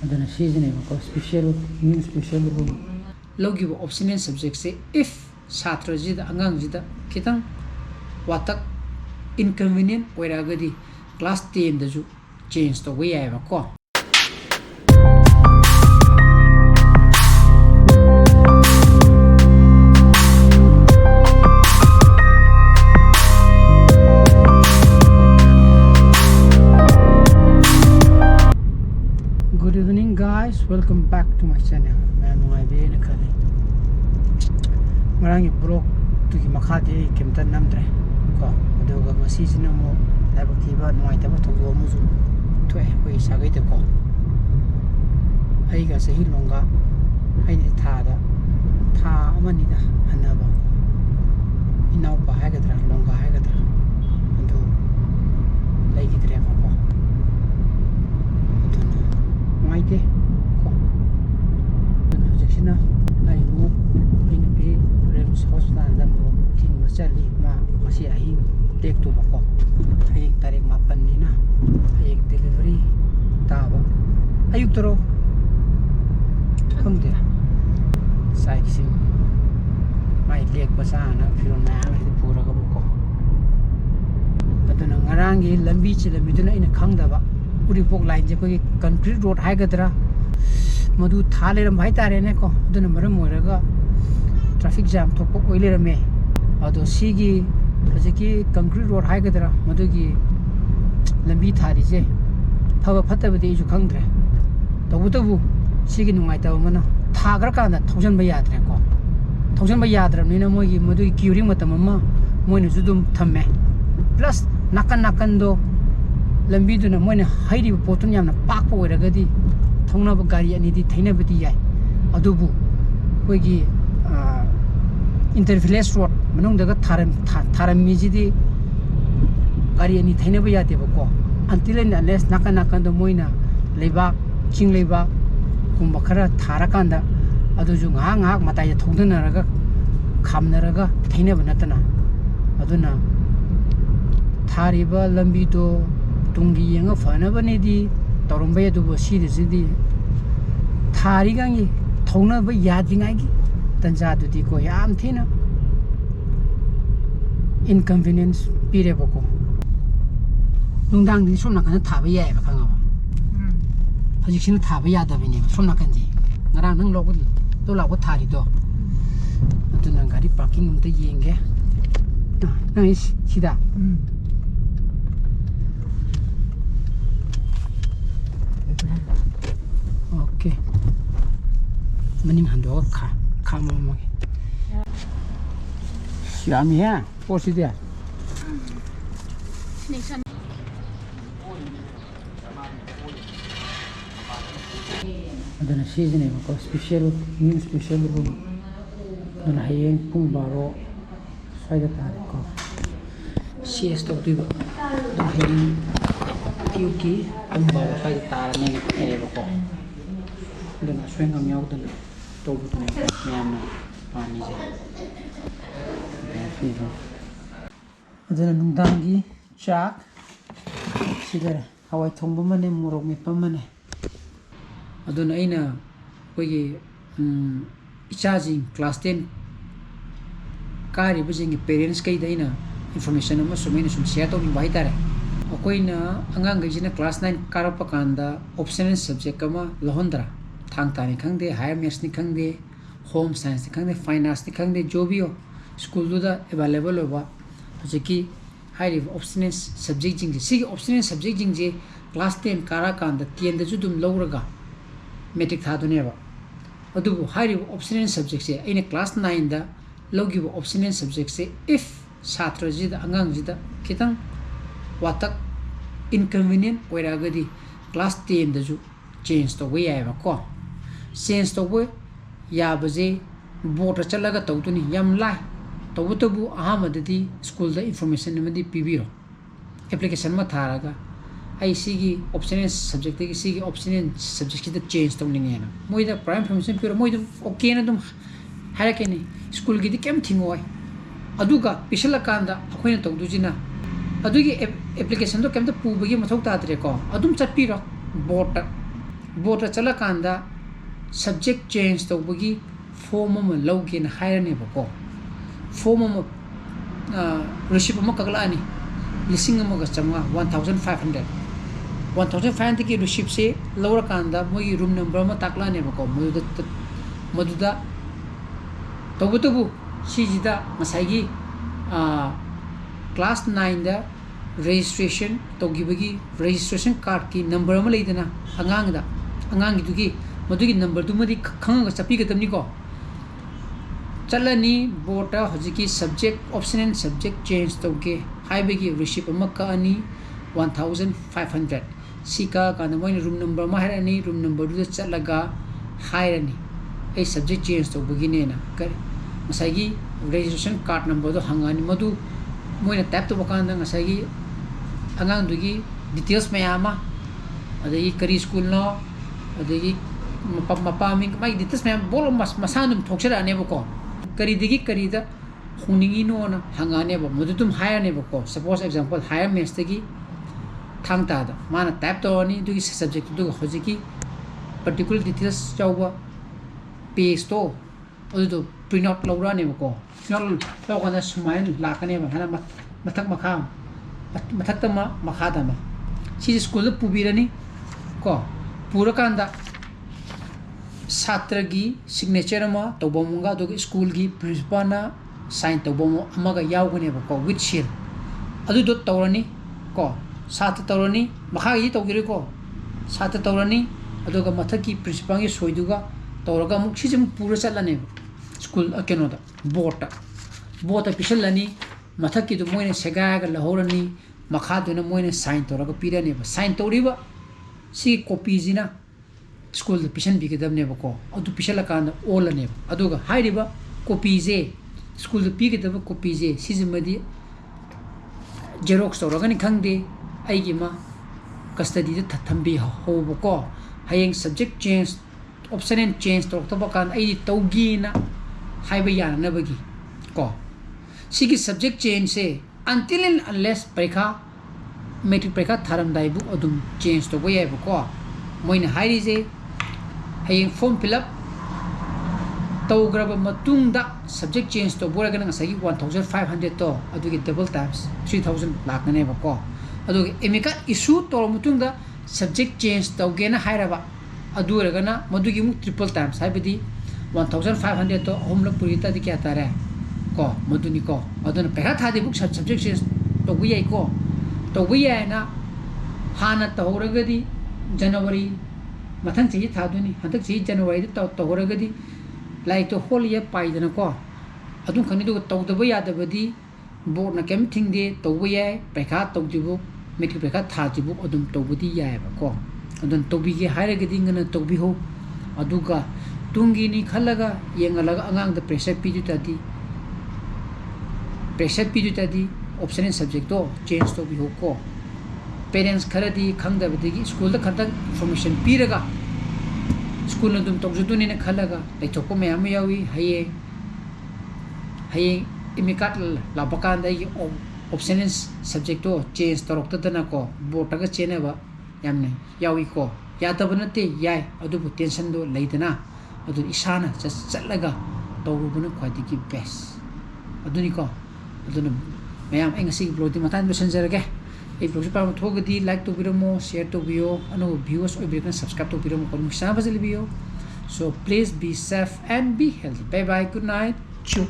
adana sizineba special new special room logibo optional subject se if satra jida angang jida kitang watak inconvenient oiragadi class 10 da ju change to we aya ko Good evening guys, welcome back to my channel. I am Kali. Marangi blog to the Makati Kimtan Namdre. Ko aduga mo season mo labak tiba no ita ba tuwa mo zu to e ko isagay de ko. Ai ga sahi longa ai ni tha amani da hanaba ko. Inaw pa ha ga tra longa ha ga tra. Andu lai gi tre ko. Maite ko projectina ai mo in be rems hospital da mo tin ma chali ma masi ai tek tu ko ai tarik mapan ni na ai delivery ta ba ayuk toro kham de sai sim mai lek basa na firon na ai pura ga ko aduna ngarangi lambi chi lambi duna ina khang da ba uri pok line je ko concrete road hai gadra madu thale ram bhai tare ne ko aduna maram moiraga traffic jam thok pok oile rame ado sigi projeki concrete road hai gadra madu gi lambi thari je phaba phata bade ju khangdre tobu sigi nungai ta mana thagra ka na thojan ba yadre ko thojan ba yadra ni na moi gi madu gi curing matam ma moi nu judum thamme plus nakan do lambi duna moina hairi potun yamna pakpa oiragadi thongnaba gari ani di thainabadi yai adubu koigi intervillage road manung daga tharam mijidi gari ani thainaba yade bako until and unless nakan do moina leiba king leiba kumba khara tharakanda aduju ngak matai thongdunaraga khamnaraga thainaba natana aduna thariba lambi do tungi yang fana bane di toromba du bo si di thari gangi thona ba yadingai gi tanja du di ko yam thina inconvenience pire boko nungdang di somna kan thaba yai ba khanga ba hajik sin thaba yada bine somna kan ji ngarang nang log to la ko thari do aduna gari parking um te yenge nang sida Okay. Maning hando ka mo. Siami ya, posi dia. Adana season ko special new special room. Adana hayeng pung baro saida tare ko. CS to diba. Adana hayeng tiuki pung baro saida tare ne ere ko. Dan swing ngam yaw dan tobu tu nyam pani je fivo adana nungdangi chak sidara hawai thongba mane morok me pamane aduna aina kogi ichaji class 10 kari bujingi parents kai daina information ama sumene sum share to ni bai tare akoina angang gajina class 9 karapa kanda optional subject kama lohondra thang tani khangde higher maths ni khangde home science ni khangde fine arts ni khangde jo bi ho school du da available hoba je ki high optional subject jing si optional subject jing je class 10 kara kan da 10 da ju dum lawraga metric tha du ne ba adu high optional subject se ine class 9 da logi optional subject se if satra ji da angang ji da kitang watak inconvenient oiragadi class 10 da ju change to we aya ko change to we ya baje board chalaga tawtuni yam lai tawu ahamadi school da information namadi pibiro application ma tharaga ai sigi optional subject ki sigi optional subject ki change to ninge na moida prime information piro moida okay na dum harakeni school gi kem thingoi aduga pisala kanda akoina tawdujina adugi application do kem ta pubagi mathok ta tre ko adum chatpiro board board चला कांदा subject change तौबगी form अमा लौगेना हायरनेबको form अमा receipt अमा कगलानी लिसिंग अमगा चंगा 1500 1500 की receipt से लौर कांदा मोई रूम नंबर अमा ताकलानेबको मदुदा तौबतुबु सिजिदा मसाइगी क्लास 9 दा registration तौगिबगी registration card की नंबर अमा लेदना अंगांगी मदुगी नंबर तुमदी खंगा चपीगदमनी को चलनी बोर्ड हजिकी subject option and subject change तौगे हाइबगी रिसिप्ट अमा कानी 1500 सिका काना मोइन रूम नंबर मा हायरनी रूम नंबर दु चलगा हायरनी ए सब्जेक्ट चेंज तौबगी नेना करी मसाइगी registration card number दो हंगानी मदु मोइन टाइप तो बकांदा ngसाइगी अंगांग दुगी डिटेल्स मयामा अदगी करी स्कूल नो अदगी मपा मिंग माई डिटेल्स मयाम बोल मसानुम थोक्सरानेबको करी दिगी करी दा हुनिंगी नो ना हंगानेबो मदु तुम हायरनेबको सपोज एग्जांपल हायर मैथ्स तगी थांगता दा माना टाइप तो अनि दुगी सब्जेक्ट दु हजिकी पर्टिकुलर डिटेल्स चाउबा पेज तो अदु प्रिंट आउट लौरानेबको प्रिंट आउट लौगाना सुमाइन लाकनेबा हाना मथक मखा मथक्तमा मखादमा सी स्कूल पुबिरनी को पुरकांदा छात्र की सिग्नेचर अमा तौबमुंगा अदुग स्कूल की प्रिंसिपल ना साइन तौबमु अमगा यावगनेबको विथ सील अदुदो तौरनी को छात्र तौरनी मखागी तौगिरेको छात्र तौरनी अदुग मथकी प्रिंसिपल की सोइदुगा तौरगा मुक सिजम पुरा चलने स्कूल केनोदा बोर्ड पिसलनी मथकी दु मोइने सेगागा लहोरनी मखादुना मोइने साइन तौरगा पिरनेबा साइन तौरिबा सी कॉपी जिना स्कूल पिसन बिगदबनेबको अदु पिसलकान ओलनेबा अदुगा हाइरिबा कॉपी जे स्कूल पिगदब कॉपी जे सिजमदी जेरोक्स तौरगानी खंगदे आइगिमा कस्टडी द थंबी होबको हयेंग subject change option and change तौरतबकान आई तौगीना हाइबा यानबगी को सिगी सब्जेक्ट चेंज से until and unless परीक्षा मेट्रिक परीक्षा थारमदाइबु अदुम चेंज तो बको मोइन हाइरिजे हयेंग फॉर्म फिलअप तौग्रब मतुंगदा सब्जेक्ट चेंज तो बोरगन ngसागी 1500 तो अदुगी डबल टाइम्स 3000 लाखनेबको अदुगी एमिका इशू तो मतुंगदा सब्जेक्ट चेंज तौगेना हाइरबा अदुरगना मदुगी मु ट्रिपल टाइम्स हाइबदी 1500 तो होमलो पुरिता दि क्या तारे को मदुनी को अदुन पेहा थादि बुक सब्जेक्ट चेंज तो बुयाई को तो बुयाई ना हाना तौरगदी जनवरी मथंग चही थादुनी हंतक चही जनवरी तो तौरगदी लाइक तो होल ये पाइदना को अदुन खनि दु तौदबा यादबदी बोर्ड ना केम थिंगदे तौबयाई पेखा तौदिबु मेट्रिक पेखा थादिबु अदुम तौबदी यायबा को अदुन तौबिगे हायरगदी ngana तौबिहो अदुगा तुंगिनी खलगा येंगलगा अंगांग द प्रेशर पीजुतादी ऑप्शन एंड सब्जेक्ट तो चेंज तो भी हो को पेरेंट्स खरदी खंगदबदगी स्कूल द खंतक इंफॉर्मेशन पीरगा स्कूल न दुम तौजुदुनी ने खलगा लेथोको मयाम यावी हये इमिकाट लाबकान द ऑप्शन एंड सब्जेक्ट तो चेंज तौरक्तदना को बोर्ड चेनेबा यामने यावी को यादबनते याय अदुबु टेंशन दो लेदना अदु इसाना चलगा तौरुबन ख्वाइदगी बेस्ट अदुनी को अदुन मैम एंगसी ब्लॉग मतान बसंजरगे ए ब्लॉग पाम थोगदी लाइक तो बिरमो शेयर तो बियो अनु व्यूअर्स ओ बिरन सब्सक्राइब तो बिरमो को मिसा बजल बियो so please be safe and be healthy bye bye good night चू